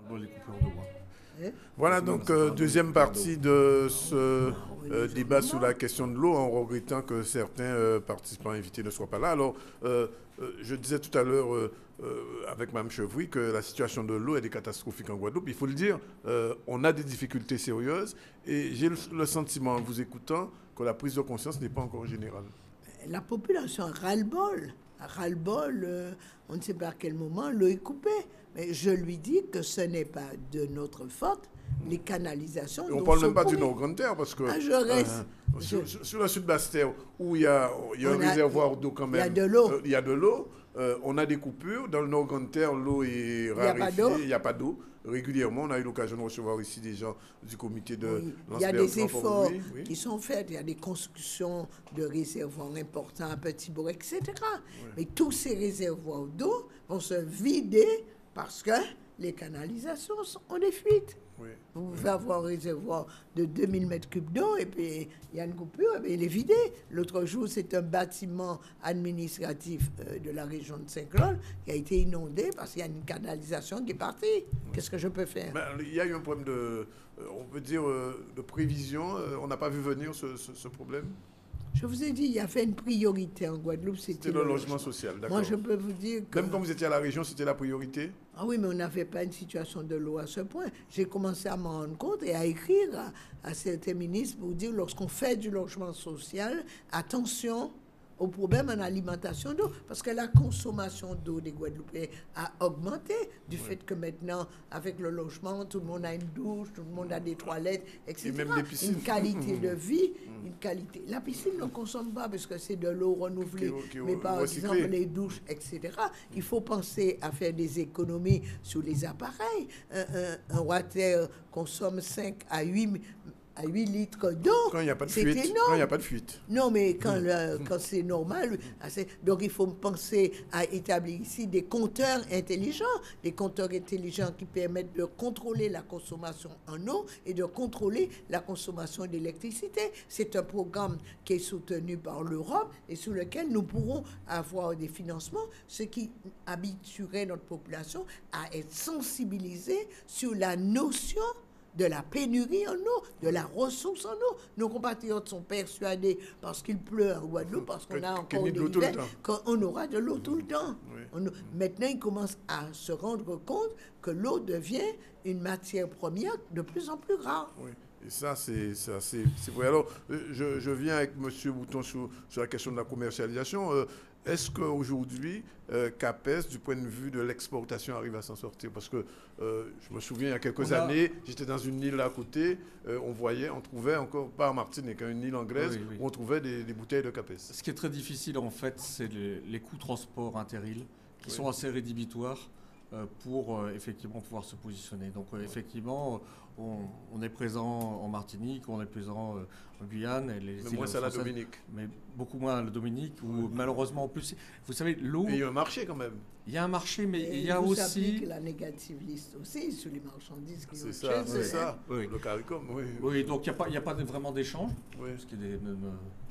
dans les coupures d'eau. Hein? Voilà donc deuxième partie de ce débat sur la question de l'eau, en regrettant que certains participants invités ne soient pas là. Alors, je disais tout à l'heure avec Mme Chevry que la situation de l'eau est catastrophique en Guadeloupe. Il faut le dire, on a des difficultés sérieuses et j'ai le sentiment, en vous écoutant, que la prise de conscience n'est pas encore générale. La population ras-le-bol. Ras-le-bol, on ne sait pas à quel moment l'eau est coupée. Mais je lui dis que ce n'est pas de notre faute. Les canalisations. Et on ne parle même pas du Nord-Grande-Terre parce que je reste. Sur la Sud-Basse-Terre, où il y a un réservoir d'eau quand même. Il y a de l'eau. Il y a de l'eau. On a des coupures. Dans le Nord-Grande-Terre, l'eau est raréfiée. Il n'y a pas d'eau. Régulièrement, on a eu l'occasion de recevoir ici des gens du comité de Il y a des efforts qui sont faits. Il y a des constructions de réservoirs importants à Petit-Bourg, etc. Oui. Mais tous ces réservoirs d'eau vont se vider parce que les canalisations ont des fuites. Oui. Vous pouvez avoir un réservoir de 2000 mètres cubes d'eau et puis il y a une coupure et il est vidé. L'autre jour, c'est un bâtiment administratif de la région de Saint-Claude qui a été inondé parce qu'il y a une canalisation qui est partie. Oui. Qu'est-ce que je peux faire? Il y a eu un problème on peut dire, de prévision. On n'a pas vu venir ce problème. Je vous ai dit, il y avait une priorité en Guadeloupe, c'était le logement social, d'accord. Moi, je peux vous dire que... Même quand vous étiez à la région, c'était la priorité? Ah oui, mais on n'avait pas une situation de l'eau à ce point. J'ai commencé à m'en rendre compte et à écrire à certains ministres pour dire, lorsqu'on fait du logement social, attention au problème en alimentation d'eau, parce que la consommation d'eau des Guadeloupéens a augmenté du fait que maintenant, avec le logement, tout le monde a une douche, tout le monde a des toilettes, etc. Et même des piscines. Une qualité de vie, une qualité... La piscine ne consomme pas parce que c'est de l'eau renouvelée, mais par exemple les douches, etc. Il faut penser à faire des économies sur les appareils. Un water consomme 5 à 8 litres d'eau. Quand il n'y a pas de fuite. Quand il n'y a pas de fuite. Non, mais quand c'est normal. Donc, il faut penser à établir ici des compteurs intelligents. Des compteurs intelligents qui permettent de contrôler la consommation en eau et de contrôler la consommation d'électricité. C'est un programme qui est soutenu par l'Europe et sur lequel nous pourrons avoir des financements, ce qui habituerait notre population à être sensibilisée sur la notion de la pénurie en eau, de la ressource en eau. Nos compatriotes sont persuadés, parce qu'il pleut en Guadeloupe, parce qu'on a encore des hivers, qu'on aura de l'eau tout le temps. Oui. Maintenant, ils commencent à se rendre compte que l'eau devient une matière première de plus en plus rare. Oui. Et ça, c'est vrai. Alors, je viens avec M. Bouton sur la question de la commercialisation. Est-ce qu'aujourd'hui, CAPES, du point de vue de l'exportation, arrive à s'en sortir? Parce que je me souviens, il y a quelques années, j'étais dans une île à côté, on trouvait encore, pas en Martinique, une île anglaise, où on trouvait des bouteilles de CAPES. Ce qui est très difficile, en fait, c'est les coûts de transport inter-îles, qui sont assez rédhibitoires pour effectivement pouvoir se positionner. Donc effectivement, on est présent en Martinique, on est présent en Guyane. Et les îles moins à la Dominique. Mais beaucoup moins à la Dominique, où malheureusement, en plus, vous savez, l'eau... Il y a un marché quand même. Il y a un marché, mais il y a aussi... la négative liste aussi sur les marchandises qui c'est ça. Oui. Le CARICOM, oui. Oui, donc il n'y a pas vraiment d'échange, ce qui est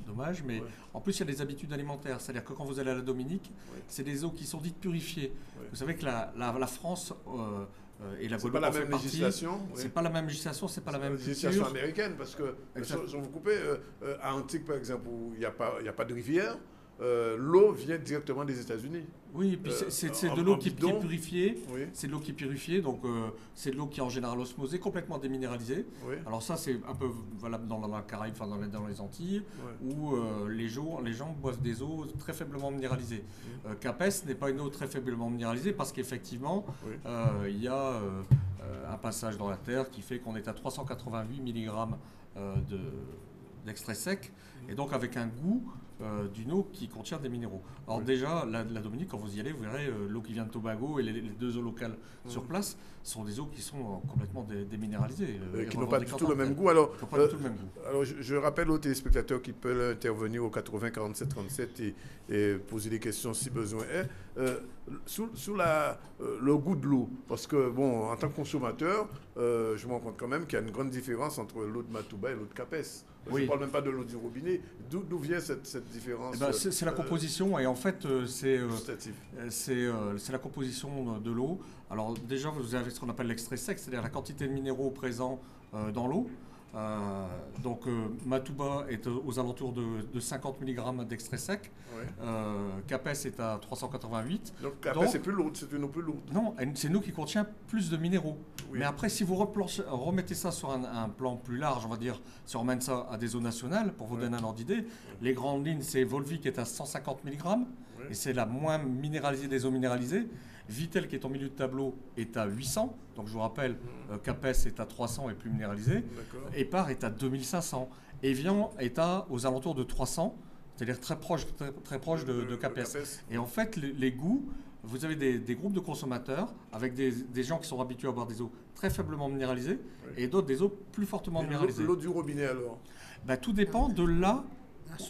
dommage, mais en plus il y a des habitudes alimentaires, c'est-à-dire que quand vous allez à la Dominique, c'est des eaux qui sont dites purifiées. Vous savez que la France et la Guadeloupe, c'est pas la même législation. C'est pas la même législation, c'est pas la même législation américaine, parce que sans vous couper, à Antique par exemple, où il n'y a pas de rivière, l'eau vient directement des États-Unis. Oui, et puis c'est de l'eau qui est purifiée. Oui. C'est de l'eau qui est purifiée, donc c'est de l'eau qui est en général osmosée, complètement déminéralisée. Oui. Alors ça, c'est un peu valable dans la Caraïbe, enfin dans les Antilles, où les gens boivent des eaux très faiblement minéralisées. CAPES n'est pas une eau très faiblement minéralisée parce qu'effectivement, il y a un passage dans la terre qui fait qu'on est à 388 mg d'extrait sec, et donc avec un goût d'une eau qui contient des minéraux. Alors déjà, la Dominique, quand vous y allez, vous verrez l'eau qui vient de Tobago et les deux eaux locales sur place sont des eaux qui sont complètement déminéralisées. Qui n'ont pas du tout le même goût. Alors, je rappelle aux téléspectateurs qui peuvent intervenir au 80 47 37 et poser des questions si besoin est. Sur le goût de l'eau, parce que, en tant que consommateur, je me rends compte quand même qu'il y a une grande différence entre l'eau de Matouba et l'eau de CAPES. Je ne parle même pas de l'eau du robinet. D'où vient cette différence? C'est la composition, et en fait, c'est la composition de l'eau. Alors déjà, vous avez ce qu'on appelle l'extrait sec, c'est-à-dire la quantité de minéraux présents dans l'eau. Matouba est aux alentours de 50 mg d'extrait sec. Oui. Capes est à 388. Donc Capes c'est plus lourd, c'est une eau plus lourde. Non, c'est une eau qui contient plus de minéraux. Oui. Mais après, si vous remettez ça sur un plan plus large, on va dire, si on ramène ça à des eaux nationales, pour vous donner un ordre d'idée, les grandes lignes, c'est Volvic est à 150 mg, et c'est la moins minéralisée des eaux minéralisées. Vitel, qui est en milieu de tableau, est à 800. Donc je vous rappelle, Capes est à 300 et plus minéralisé. Épar est à 2500. Evian est aux alentours de 300, c'est-à-dire très proche de Capes. Et en fait, les goûts, vous avez des groupes de consommateurs avec des gens qui sont habitués à boire des eaux très faiblement minéralisées et d'autres des eaux plus fortement minéralisées. L'eau du robinet alors? Tout dépend de là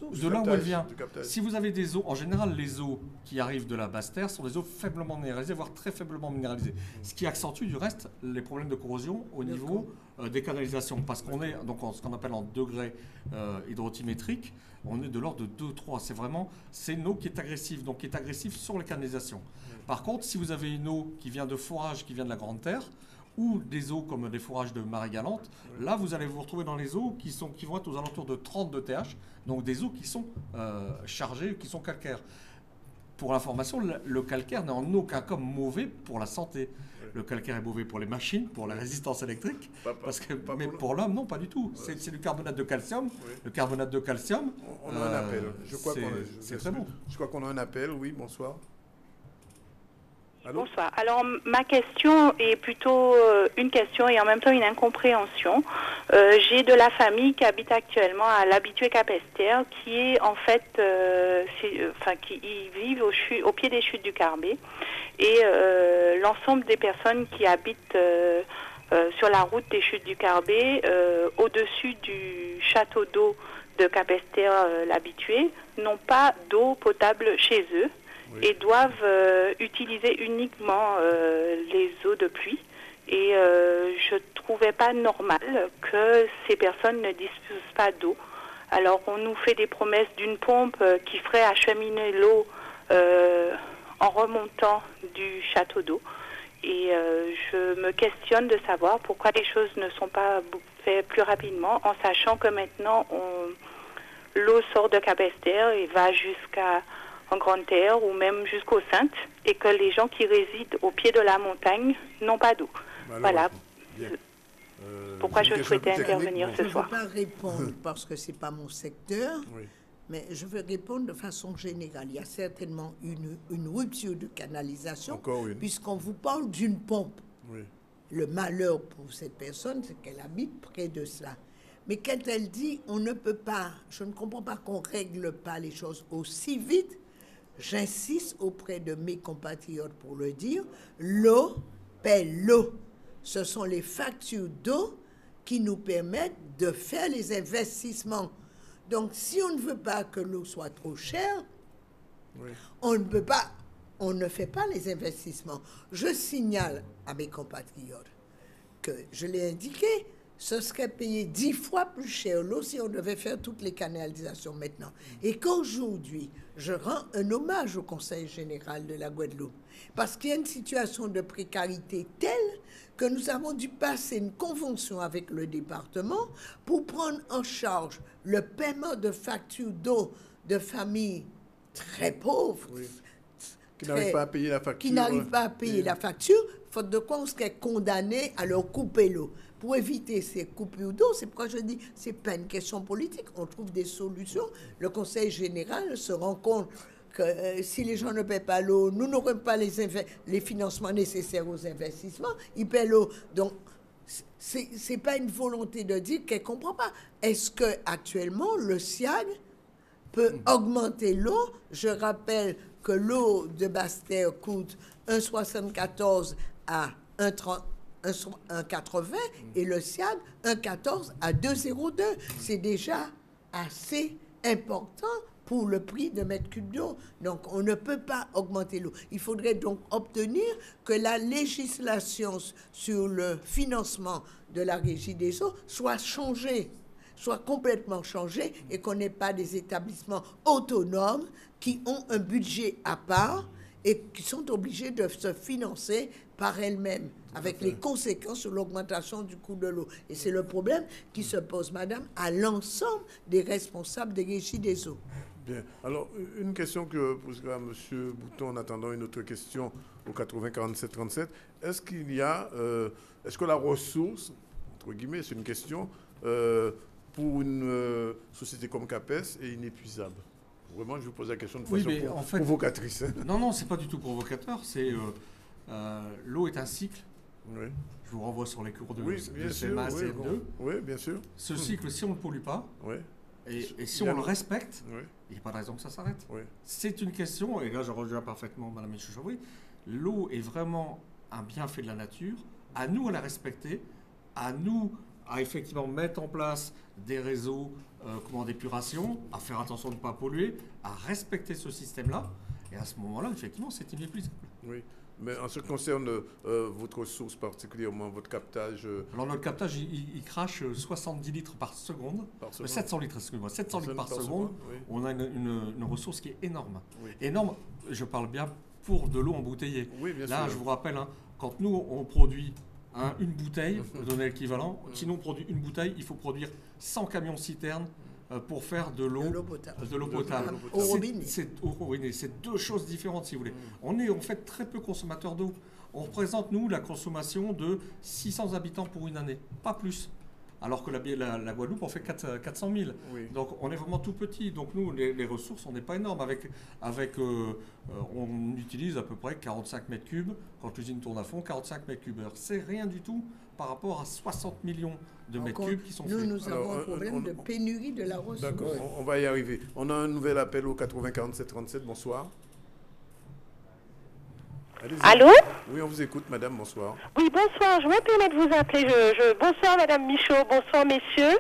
où elle vient. Si vous avez des eaux, en général, les eaux qui arrivent de la basse terre sont des eaux faiblement minéralisées, voire très faiblement minéralisées. Ce qui accentue du reste les problèmes de corrosion au niveau des canalisations. Parce qu'on est donc ce qu'on appelle en degrés hydrotimétriques, on est de l'ordre de 2-3. C'est une eau qui est agressive, donc qui est agressive sur les canalisations. Par contre, si vous avez une eau qui vient de forage, qui vient de la Grande Terre, ou des eaux comme des forages de marée galante, là vous allez vous retrouver dans les eaux qui vont être aux alentours de 30 de TH, donc des eaux qui sont chargées, qui sont calcaires. Pour l'information, le calcaire n'est en aucun cas mauvais pour la santé. Le calcaire est mauvais pour les machines, pour la résistance électrique, mais pour l'homme, non, pas du tout. C'est du carbonate de calcium. Le carbonate de calcium... On a un appel. C'est très bon. Je crois qu'on a un appel, oui, bonsoir. Allô? Bonsoir. Alors, ma question est plutôt une question et en même temps une incompréhension. J'ai de la famille qui habite actuellement à l'habitué Capesterre, qui est en fait, qui vivent au pied des chutes du Carbet. Et l'ensemble des personnes qui habitent sur la route des chutes du Carbet, au-dessus du château d'eau de Capesterre, l'habitué, n'ont pas d'eau potable chez eux. Et doivent utiliser uniquement les eaux de pluie. Et je ne trouvais pas normal que ces personnes ne disposent pas d'eau. Alors on nous fait des promesses d'une pompe qui ferait acheminer l'eau en remontant du château d'eau. Et je me questionne de savoir pourquoi les choses ne sont pas faites plus rapidement, en sachant que maintenant l'eau sort de Capesterre et va jusqu'à en Grande Terre ou même jusqu'aux Saintes, et que les gens qui résident au pied de la montagne n'ont pas d'eau. Voilà. Pourquoi je souhaitais intervenir ce soir. Je ne veux pas répondre parce que ce n'est pas mon secteur, mais je veux répondre de façon générale. Il y a certainement une rupture de canalisation, puisqu'on vous parle d'une pompe. Le malheur pour cette personne, c'est qu'elle habite près de cela. Mais quand elle dit on ne peut pas, je ne comprends pas qu'on ne règle pas les choses aussi vite. J'insiste auprès de mes compatriotes pour le dire, l'eau paie l'eau. Ce sont les factures d'eau qui nous permettent de faire les investissements. Donc, si on ne veut pas que l'eau soit trop chère, on ne fait pas les investissements. Je signale à mes compatriotes que, je l'ai indiqué, ce serait payé 10 fois plus cher l'eau si on devait faire toutes les canalisations maintenant. Et qu'aujourd'hui, je rends un hommage au Conseil général de la Guadeloupe, parce qu'il y a une situation de précarité telle que nous avons dû passer une convention avec le département pour prendre en charge le paiement de factures d'eau de familles très pauvres, qui n'arrivent pas à payer la facture. Qui n'arrivent pas à payer la facture, faute de quoi on serait condamné à leur couper l'eau. Pour éviter ces coupures d'eau, c'est pourquoi je dis c'est pas une question politique, on trouve des solutions. Le Conseil général se rend compte que si les gens ne paient pas l'eau, nous n'aurons pas les financements nécessaires aux investissements, ils paient l'eau. Donc, c'est pas une volonté de dire qu'elle ne comprend pas. Est-ce qu'actuellement, le SIAG peut augmenter l'eau? Je rappelle que l'eau de Basse-Terre coûte 1,74 à 1,80 et le SIAG 1,14 à 2,02. C'est déjà assez important pour le prix de mètre cube d'eau. Donc, on ne peut pas augmenter l'eau. Il faudrait donc obtenir que la législation sur le financement de la Régie des eaux soit changée. soit complètement changée et qu'on n'ait pas des établissements autonomes qui ont un budget à part et qui sont obligés de se financer par elles-mêmes, avec les conséquences sur l'augmentation du coût de l'eau. Et c'est le problème qui se pose, madame, à l'ensemble des responsables des régies des eaux. Bien. Alors, une question que posera M. Bouton en attendant une autre question au 80 47 37. Est-ce qu'il y a, est-ce que la ressource, entre guillemets, c'est une question, pour une société comme CAPES est inépuisable? Vraiment, je vous pose la question de façon provocatrice. Non, non, c'est pas du tout provocateur. C'est l'eau est un cycle. Oui. Je vous renvoie sur les cours de CMA, CM2. Oui, bien sûr. Ce cycle, si on ne le pollue pas, et si on le respecte, il n'y a pas de raison que ça s'arrête. Oui. C'est une question, et là je rejoins parfaitement Mme Michou-Chavry, l'eau est vraiment un bienfait de la nature. À nous à la respecter, à nous à effectivement mettre en place des réseaux d'épuration, à faire attention de ne pas polluer, à respecter ce système-là. Et à ce moment-là, effectivement, c'est inépuisable. Oui. Mais en ce qui concerne votre source particulièrement, votre captage... Alors notre captage, il crache 70 litres par seconde. 700 litres, excusez-moi, 700 litres par seconde. Oui. On a une ressource qui est énorme. Oui. Énorme, je parle bien pour de l'eau embouteillée. Oui, bien sûr. Là, je vous rappelle, quand nous, on produit une bouteille, pour donner l'équivalent, sinon on produit une bouteille, il faut produire 100 camions citernes pour faire de l'eau potable. Au robinet. C'est deux choses différentes, si vous voulez. On est en fait très peu consommateurs d'eau. On représente, nous, la consommation de 600 habitants pour une année, pas plus. Alors que la Guadeloupe, on fait 400 000. Oui. Donc, on est vraiment tout petit. Donc, nous, les ressources, on n'est pas énorme. On utilise à peu près 45 mètres cubes. Quand l'usine tourne à fond, 45 mètres cubes. C'est rien du tout par rapport à 60 millions de mètres cubes qui sont faits. Nous avons un problème de pénurie de la ressource. D'accord, on va y arriver. On a un nouvel appel au 80 47 37. Bonsoir. Allô? Oui, on vous écoute, madame, bonsoir. Oui, bonsoir, je me permets de vous appeler. Bonsoir, madame Michaud, bonsoir, messieurs.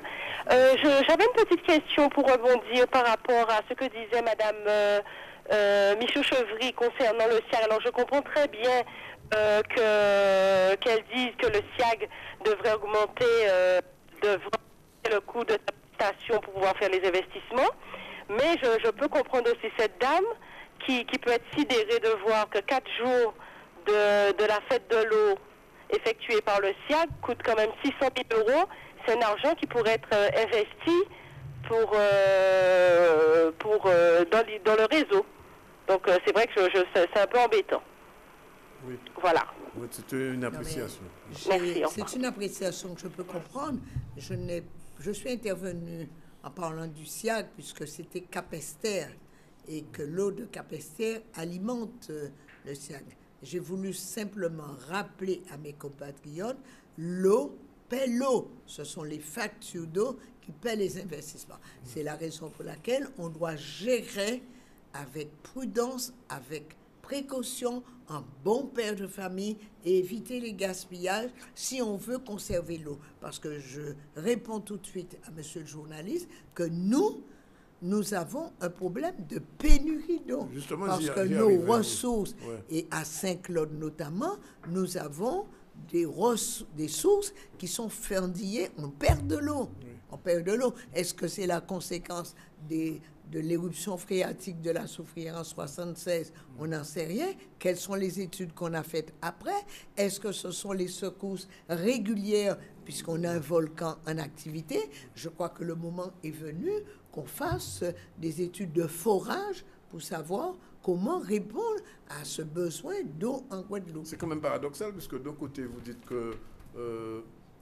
J'avais une petite question pour rebondir par rapport à ce que disait madame Michaud-Chevry concernant le SIAG. Alors, je comprends très bien qu'elle dise que le SIAG devrait augmenter le coût de l'habitation pour pouvoir faire les investissements. Mais je peux comprendre aussi cette dame qui peut être sidérée de voir que 4 jours de la fête de l'eau effectuée par le SIAG coûte quand même 600 000 €. C'est un argent qui pourrait être investi dans le réseau. Donc c'est vrai que c'est un peu embêtant. Oui. Voilà. Oui, c'est une appréciation. C'est une appréciation que je peux comprendre. Je suis intervenue en parlant du SIAG puisque c'était Capesterre et que l'eau de Capesterre alimente le SIAG. J'ai voulu simplement rappeler à mes compatriotes, l'eau paie l'eau. Ce sont les factures d'eau qui paient les investissements. C'est la raison pour laquelle on doit gérer avec prudence, avec précaution, un bon père de famille et éviter les gaspillages si on veut conserver l'eau. Parce que je réponds tout de suite à monsieur le journaliste que nous avons un problème de pénurie d'eau. Parce que nos ressources, et à Saint-Claude notamment, nous avons des sources qui sont fendillées, on perd de l'eau. Oui. On perd de l'eau. Est-ce que c'est la conséquence de l'éruption phréatique de la Soufrière en 1976? On n'en sait rien. Quelles sont les études qu'on a faites après? Est-ce que ce sont les secousses régulières puisqu'on a un volcan en activité? Je crois que le moment est venu qu'on fasse des études de forage pour savoir comment répondre à ce besoin d'eau en Guadeloupe. C'est quand même paradoxal, puisque d'un côté, vous dites que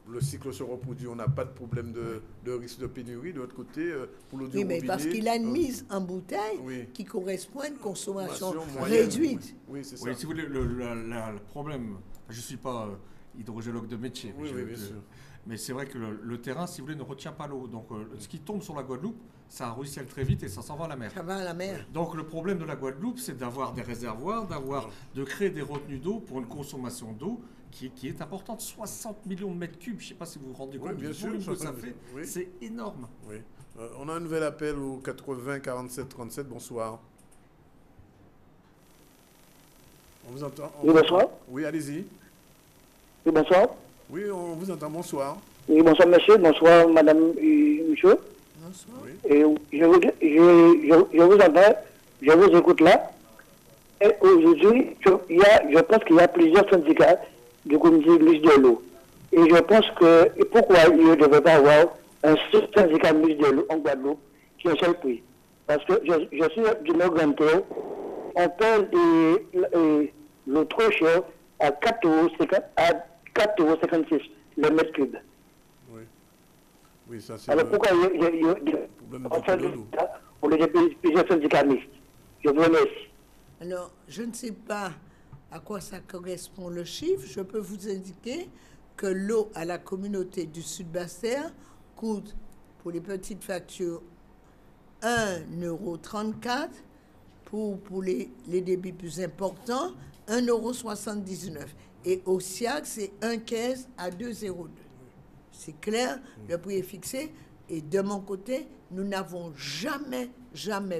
le cycle se reproduit, on n'a pas de problème de risque de pénurie. De l'autre côté, pour l'eau du robinet... Oui, mais parce qu'il a une mise en bouteille qui correspond à une consommation réduite. Oui, c'est ça. Oui, si vous voulez, le problème... Je ne suis pas hydrogéologue de métier. Oui, bien sûr. Mais c'est vrai que le terrain, si vous voulez, ne retient pas l'eau. Donc, ce qui tombe sur la Guadeloupe, ça ruisselle très vite et ça s'en va à la mer. Ça va à la mer. Donc, le problème de la Guadeloupe, c'est d'avoir des réservoirs, de créer des retenues d'eau pour une consommation d'eau qui est importante. 60 millions de mètres cubes, je ne sais pas si vous vous rendez compte du volume que ça fait. Oui. C'est énorme. Oui. On a un nouvel appel au 80 47 37. Bonsoir. On vous entend. Oui, bonsoir. Oui, allez-y. Oui, bonsoir. Oui, on vous entend. Bonsoir. Oui, bonsoir monsieur, bonsoir madame et monsieur. Bonsoir. Et je vous entends, je vous écoute là. Et aujourd'hui, je pense qu'il y a plusieurs syndicats du comité mixte de l'eau. Et je pense que pourquoi il ne devrait pas avoir un seul syndicat mixte de l'eau en Guadeloupe qui est un seul prix. Parce que je suis du Nord Grand Terre, on paie le trop cher à 4,56 € le mètre cube. Oui, ça c'est alors pourquoi on les plusieurs syndicats mixtes? Je vous remercie. Alors, je ne sais pas à quoi ça correspond le chiffre. Je peux vous indiquer que l'eau à la communauté du Sud-Bastère coûte, pour les petites factures, 1,34 €, pour les débits plus importants, 1,79 €. Et au SIAC, c'est 1,15 à 2,02 €. C'est clair, le prix est fixé. Et de mon côté, nous n'avons jamais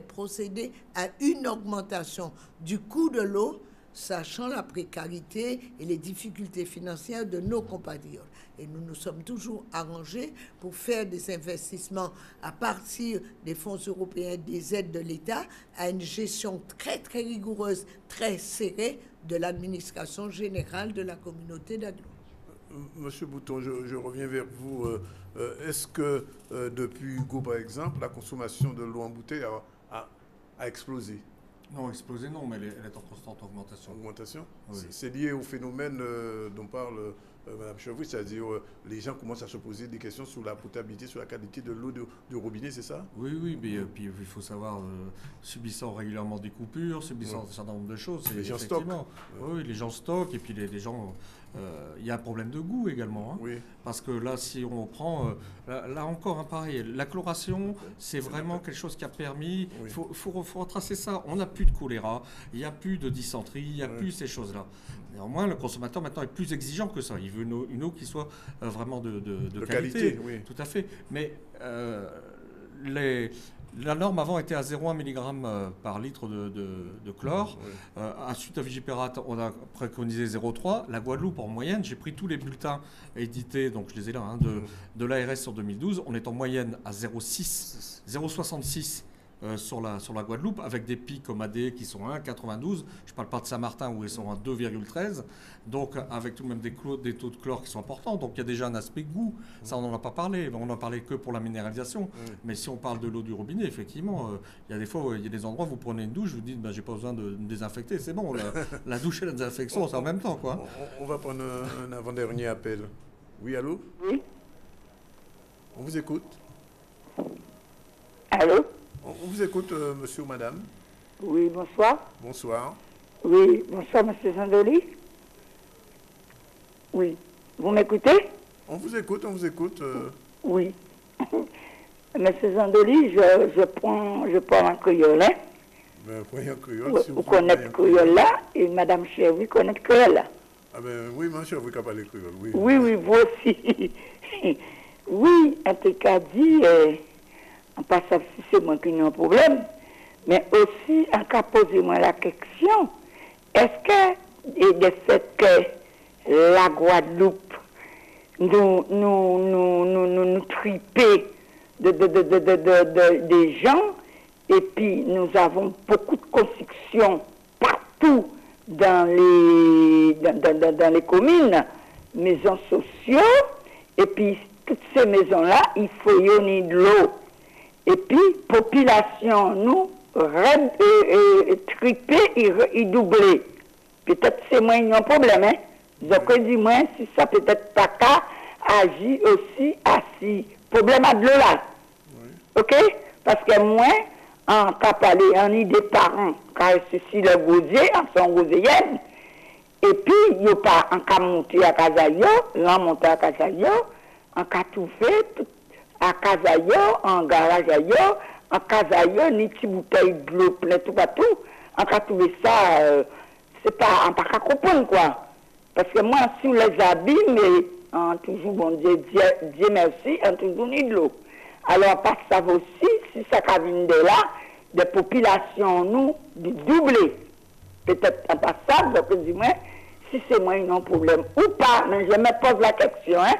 procédé à une augmentation du coût de l'eau, sachant la précarité et les difficultés financières de nos compatriotes. Et nous nous sommes toujours arrangés pour faire des investissements à partir des fonds européens, des aides de l'État, à une gestion très rigoureuse, très serrée de l'administration générale de la communauté d'Agglo. Monsieur Bouton, je reviens vers vous. Est-ce que depuis Hugo, par exemple, la consommation de l'eau en bouteille a explosé? Non, explosé non, mais elle est en constante augmentation. Augmentation? Oui. C'est lié au phénomène dont parle Mme Chevry, c'est-à-dire les gens commencent à se poser des questions sur la potabilité, sur la qualité de l'eau du robinet, c'est ça? Oui, mais puis il faut savoir, subissant régulièrement des coupures, subissant un certain nombre de choses. Les gens stockent. Oui, les gens stockent, et puis les gens... il y a un problème de goût également. Hein, oui. Parce que là, si on prend... là encore, pareil, la chloration, c'est vraiment quelque chose qui a permis... Il faut retracer ça. On n'a plus de choléra, il n'y a plus de dysenterie, il n'y a plus ces choses-là. Néanmoins, le consommateur maintenant est plus exigeant que ça. Il veut une eau qui soit vraiment de qualité. Oui. Tout à fait. Mais la norme avant était à 0,1 mg par litre de chlore. À suite à Vigipirate, on a préconisé 0,3. La Guadeloupe, en moyenne, j'ai pris tous les bulletins édités, donc je les ai là, hein, de l'ARS sur 2012. On est en moyenne à 0,66 sur la Guadeloupe, avec des pics comme AD qui sont à 1,92. Je ne parle pas de Saint-Martin où ils sont à 2,13. Donc avec tout de même des taux de chlore qui sont importants. Donc il y a déjà un aspect goût. Ça, on n'en a pas parlé. On n'en parlait que pour la minéralisation. Mais si on parle de l'eau du robinet, effectivement, il y a des fois, il y a des endroits où vous prenez une douche, vous dites, j'ai pas besoin de me désinfecter. C'est bon, la douche et la désinfection, c'est en même temps, quoi. On va prendre un avant-dernier appel. Oui, allô? Oui. On vous écoute. Allô? On vous écoute, monsieur ou madame. Oui, bonsoir. Bonsoir. Oui, bonsoir, monsieur Zandoli. Oui. Vous m'écoutez? On vous écoute. Oui. Monsieur Zandoli, je parle en créole. Hein? Ben, prenez en créole. Si vous connaissez créole là, et madame Chevry connaît créole là. Ah ben oui, ma Chevry qui a parlé créole, oui. Oui, vous aussi. Oui, en tout cas dit... en passant si c'est moi qui ai un problème, mais aussi en cas poser moi la question, est-ce que de fait que la Guadeloupe nous triper des gens, et puis nous avons beaucoup de constructions partout dans les communes, maisons sociaux, et puis toutes ces maisons-là, il faut y avoir de l'eau. Et puis, population, nous, tripée et doublée. Peut-être c'est moins un problème, hein. Donc, dis-moi, si ça peut-être pas qu'à agir aussi à si problème à de l'eau là. Oui. OK? Parce que moi, en cas parler, en idée parents, car ceci le gosier, en son gosienne, et puis, il n'y a pas en cas monter à Casayo, l'en monter à Casayo, en cas tout fait, tout à Casayo, en garage ailleurs, en Casayo, ni petite bouteille de l'eau plein tout partout. En cas trouver ça, c'est pas, en pas qu'à comprendre quoi. Parce que moi, si on les habille, mais en toujours, bon Dieu merci, en toujours ni de l'eau. Alors, pas ça aussi, si ça vient de là, des populations, nous, de doubler. Peut-être en passant, donc dis-moi, si c'est moi, ils ont un problème ou pas, mais je me pose la question, hein.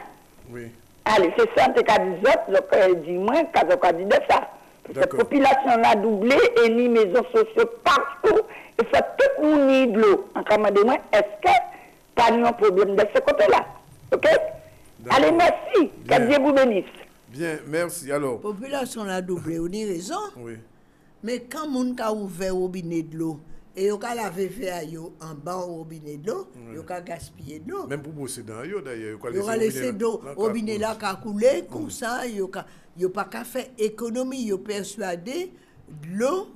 Oui. Allez, c'est ça, t'es qu'à 10 autres, donc dis-moi, quand on dit de ça. Cette population a doublé et ni maisons sociales partout. Et fait tout le monde ni de l'eau. Encore moi, est-ce que pas eu un problème de ce côté-là? OK? Allez, merci. Que Dieu vous bénisse. Bien, merci. Alors. La population a doublé, on a raison. Oui. Mais quand on a ouvert le robinet de l'eau, et on a lavé en bas au robinet de l'eau, on a gaspillé de l'eau. Même pour bosser dans l'eau, d'ailleurs. On a laissé le robinet là qui a coulé, comme ça, on n'a pas qu'à faire économie, on persuadé de l'eau,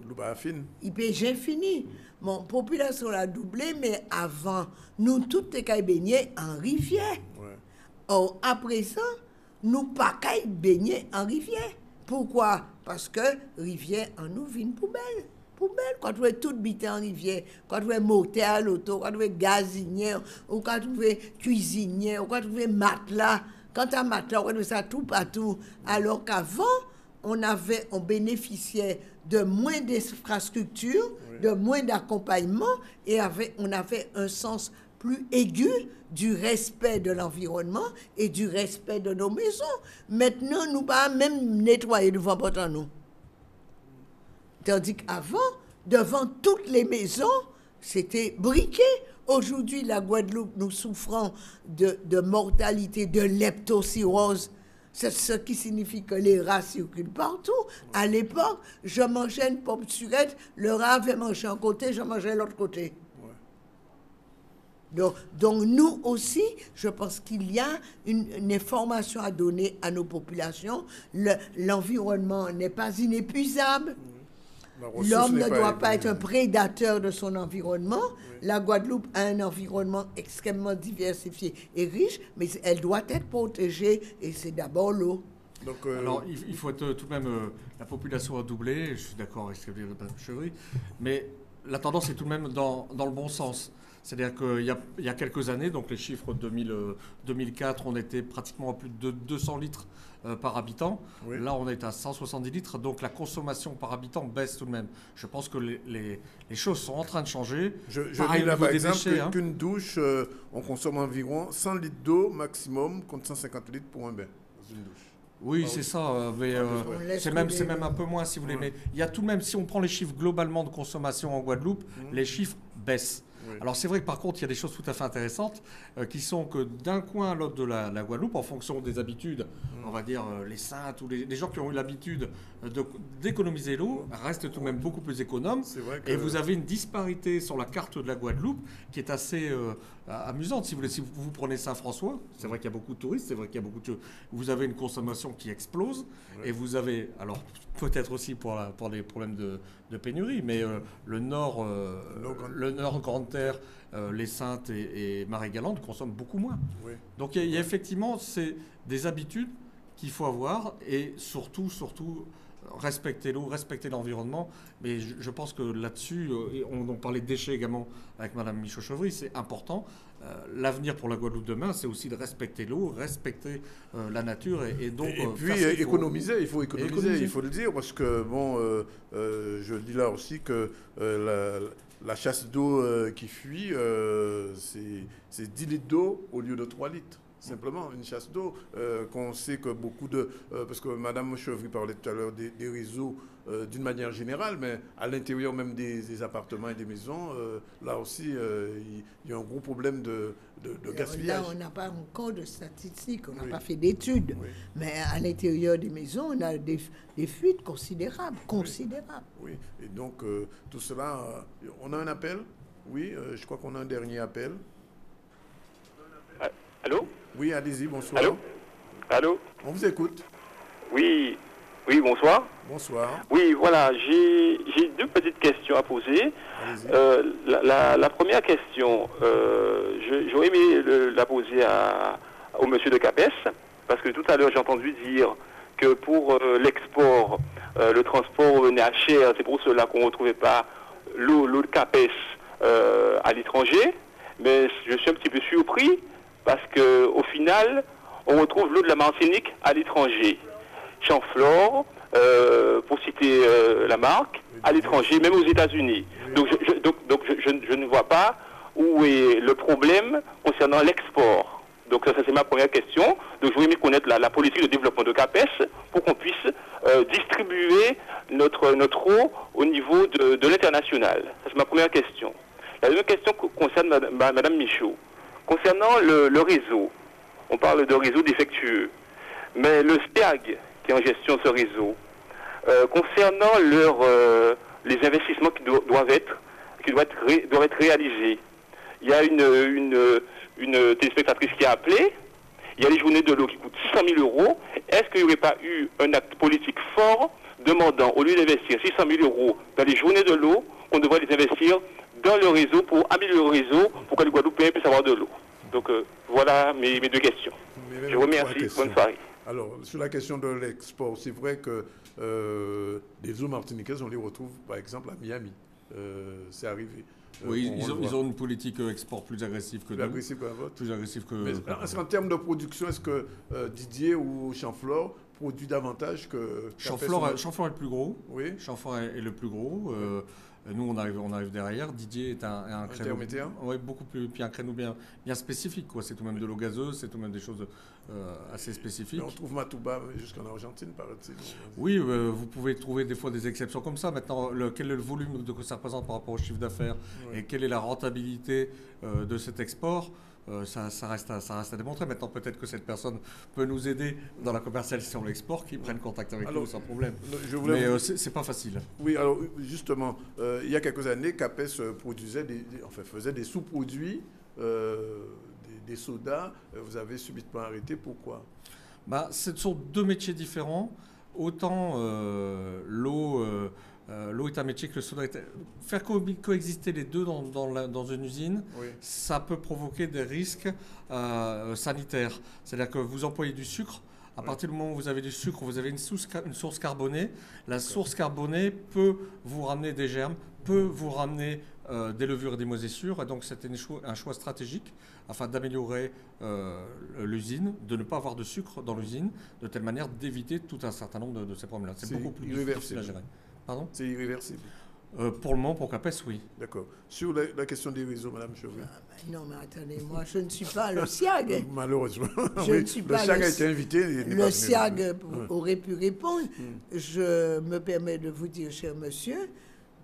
il peut jamais fini. Mon population a doublé, mais avant, nous tous étaient baignés en rivière. Or, après ça, nous pas qu'à baigner en rivière. Pourquoi? Parce que rivière en nous vit une poubelle. Poubelle, quand tu es toute bité en rivière, quand tu es moteur à l'auto, quand tu es gazinière, ou quand tu es cuisinière, ou quand tu es matelas. Quand tu as matelas, on fait ça tout partout. Alors qu'avant, on bénéficiait de moins d'infrastructures, de moins d'accompagnement, et on avait un sens plus aigu du respect de l'environnement et du respect de nos maisons. Maintenant, nous ne pouvons pas même nettoyer devant portant nous. Tandis qu'avant, devant toutes les maisons, c'était briqué. Aujourd'hui, la Guadeloupe, nous souffrons de mortalité, de leptocirrhose. C'est ce qui signifie que les rats circulent partout. À l'époque, je mangeais une pomme surette, le rat avait mangé un côté, je mangeais l'autre côté. Donc nous aussi, je pense qu'il y a une information à donner à nos populations. L'environnement n'est pas inépuisable. L'homme ne doit pas être un prédateur de son environnement. La Guadeloupe a un environnement extrêmement diversifié et riche, mais elle doit être protégée et c'est d'abord l'eau. Alors, il faut être tout de même... la population a doublé, je suis d'accord avec ce que dit Mme Chevry, mais la tendance est tout de même dans le bon sens. C'est-à-dire qu'il y a quelques années, donc les chiffres 2004, on était pratiquement à plus de 200 litres par habitant. Oui. Là, on est à 170 litres, donc la consommation par habitant baisse tout de même. Je pense que les choses sont en train de changer. Je dis là, par exemple, qu'une douche, on consomme environ 100 litres d'eau maximum, contre 150 litres pour un bain dans une douche. Oui, c'est ça, mais c'est même un peu moins si vous voulez. Mais il y a tout de même, si on prend les chiffres globalement de consommation en Guadeloupe, les chiffres baissent. Oui. Alors c'est vrai que par contre, il y a des choses tout à fait intéressantes qui sont que d'un coin à l'autre de la Guadeloupe, en fonction des habitudes, on va dire les Saintes ou les gens qui ont eu l'habitude d'économiser l'eau, restent tout de même beaucoup plus économes. Et vous avez une disparité sur la carte de la Guadeloupe qui est assez amusante. Si vous prenez Saint-François, c'est vrai qu'il y a beaucoup de touristes, c'est vrai qu'il y a beaucoup de... Vous avez une consommation qui explose et vous avez... Alors peut-être aussi pour des problèmes de pénurie, mais le Nord Grande-Terre, les Saintes et Marie-Galante consomment beaucoup moins. Oui. Donc il y a effectivement des habitudes qu'il faut avoir et surtout respecter l'eau, respecter l'environnement. Mais je pense que là-dessus, on parlait de déchets également avec Mme Michaud-Chevry, c'est important. L'avenir pour la Guadeloupe demain, c'est aussi de respecter l'eau, respecter la nature et donc... Et puis économiser, il faut économiser, il faut le dire, parce que, bon, je dis là aussi que la chasse d'eau qui fuit, c'est 10 litres d'eau au lieu de 3 litres. Simplement, une chasse d'eau, qu'on sait que beaucoup de... parce que Mme Chevry parlait tout à l'heure des réseaux d'une manière générale, mais à l'intérieur même des appartements et des maisons, là aussi, il y a un gros problème de gaspillage. Là, on n'a pas encore de statistiques, on n'a pas fait d'études, mais à l'intérieur des maisons, on a des fuites considérables. Oui, et donc, tout cela... on a un appel? Oui, je crois qu'on a un dernier appel. Allô? Oui, allez-y, bonsoir. Allô? On vous écoute. Oui, bonsoir. Bonsoir. Oui, voilà, j'ai deux petites questions à poser. La première question, j'aurais aimé la poser au monsieur de Capes, parce que tout à l'heure j'ai entendu dire que pour l'export, le transport venait à cher, c'est pour cela qu'on ne retrouvait pas l'eau de Capes à l'étranger, mais je suis un petit peu surpris, parce qu'au final, on retrouve l'eau de la Martinique à l'étranger. Champflore, pour citer la marque, à l'étranger, même aux États-Unis. Donc, je ne vois pas où est le problème concernant l'export. Donc ça c'est ma première question. Donc je voudrais connaître la politique de développement de CAPES pour qu'on puisse distribuer notre eau au niveau de l'international. Ça c'est ma première question. La deuxième question concerne Madame Michaud. Concernant le réseau, on parle de réseau défectueux, mais le SPIAG qui est en gestion de ce réseau, concernant les investissements qui doivent être réalisés, il y a une téléspectatrice qui a appelé, il y a les journées de l'eau qui coûtent 600 000 euros. Est-ce qu'il n'y aurait pas eu un acte politique fort demandant, au lieu d'investir 600 000 euros dans les journées de l'eau, qu'on devrait les investir dans le réseau pour améliorer le réseau, pour que les Guadeloupéens puissent avoir de l'eau? Donc voilà mes deux questions. Je vous remercie. Bonne soirée. Alors, sur la question de l'export, c'est vrai que des eaux martiniquaises, on les retrouve par exemple à Miami. C'est arrivé. Oui, ils ont une politique export plus agressive que nous. Plus agressive que la vôtre. Plus agressive que... Mais en termes de production, est-ce que Didier ou Chamflore produit davantage que... Chamflore est le plus gros. Oui. Chamflore est le plus gros. Nous, on arrive derrière. Didier est un créneau... Intermédiaire. Oui, beaucoup plus... Puis un créneau bien spécifique, quoi. C'est tout de même de l'eau gazeuse, c'est tout de même des choses assez spécifiques. Mais on trouve Matouba jusqu'en Argentine, paraît-il. Oui, vous pouvez trouver des fois des exceptions comme ça. Maintenant, quel est le volume que ça représente par rapport au chiffre d'affaires et quelle est la rentabilité de cet export, ça reste à démontrer. Maintenant, peut-être que cette personne peut nous aider dans la commercialisation de l'export, qui prennent contact avec nous sans problème. Mais c'est pas facile. Oui, alors justement, il y a quelques années, CAPES faisait des sous-produits, des sodas. Vous avez subitement arrêté. Pourquoi? Ce sont deux métiers différents. Autant l'eau est un métier que le soda est... Faire coexister les deux dans une usine, ça peut provoquer des risques sanitaires. C'est-à-dire que vous employez du sucre. À partir du moment où vous avez du sucre, vous avez une source carbonée. La source carbonée peut vous ramener des germes, peut vous ramener des levures et des moisissures. Et donc, c'était un choix stratégique afin d'améliorer l'usine, de ne pas avoir de sucre dans l'usine, de telle manière d'éviter tout un certain nombre de ces problèmes-là. C'est beaucoup plus difficile à gérer. Pardon ? C'est irréversible. Pour le moment, pour CAPES, oui. D'accord. Sur la question des réseaux, Mme Chevry. Non, mais attendez, moi, je ne suis pas le SIAG. Malheureusement. Je ne suis pas le SIAG a été invité. Le SIAG aurait pu répondre. Je me permets de vous dire, cher monsieur,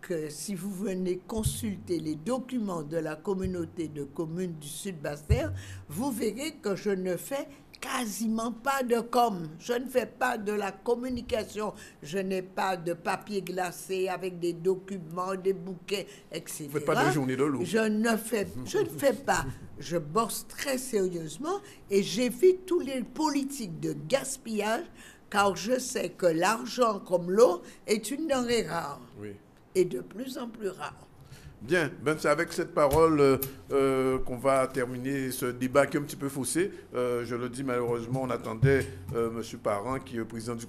que si vous venez consulter les documents de la communauté de communes du Sud-Basse-Terre, vous verrez que je ne fais quasiment pas de com. Je ne fais pas de la communication. Je n'ai pas de papier glacé avec des documents, des bouquets, etc. Vous ne faites pas de journée de l'eau. Je ne fais pas. Je bosse très sérieusement et j'évite tous les politiques de gaspillage car je sais que l'argent comme l'eau est une denrée rare. Oui. Et de plus en plus rare. Bien, c'est avec cette parole qu'on va terminer ce débat qui est un petit peu faussé. Je le dis malheureusement, on attendait M. Parent, qui est le président du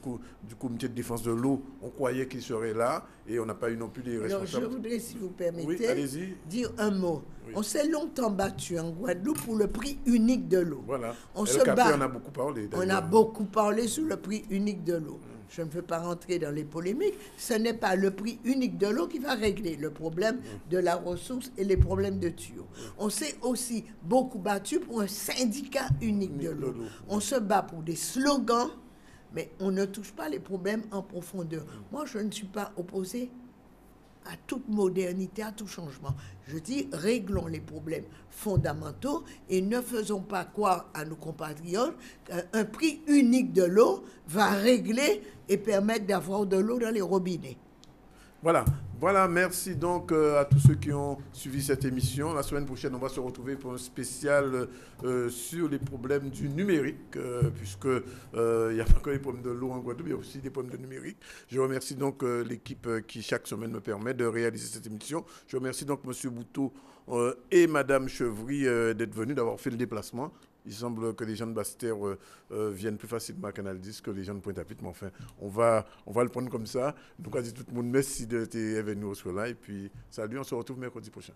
comité de défense de l'eau. On croyait qu'il serait là et on n'a pas eu non plus les responsables. Alors, je voudrais, si vous permettez, dire un mot. Oui. On s'est longtemps battu en Guadeloupe pour le prix unique de l'eau. Voilà. On se bat. On a beaucoup parlé. On a beaucoup parlé sur le prix unique de l'eau. Je ne veux pas rentrer dans les polémiques. Ce n'est pas le prix unique de l'eau qui va régler le problème de la ressource et les problèmes de tuyaux. On s'est aussi beaucoup battu pour un syndicat unique de l'eau. On se bat pour des slogans, mais on ne touche pas les problèmes en profondeur. Moi, je ne suis pas opposé à toute modernité, à tout changement. Je dis, réglons les problèmes fondamentaux et ne faisons pas croire à nos compatriotes qu'un prix unique de l'eau va régler et permettre d'avoir de l'eau dans les robinets. Voilà, merci donc à tous ceux qui ont suivi cette émission. La semaine prochaine, on va se retrouver pour un spécial sur les problèmes du numérique, puisque il n'y a pas que les problèmes de l'eau en Guadeloupe, il y a aussi des problèmes de numérique. Je remercie donc l'équipe qui chaque semaine me permet de réaliser cette émission. Je remercie donc M. Bouteau et Mme Chevry d'être venus, d'avoir fait le déplacement. Il semble que les gens de Basse-Terre viennent plus facilement à Canal 10 que les gens de Pointe-à-Pitre. Mais enfin, on va le prendre comme ça. Donc, on dit tout le monde merci d'être venu au là. Et puis, salut, on se retrouve mercredi prochain.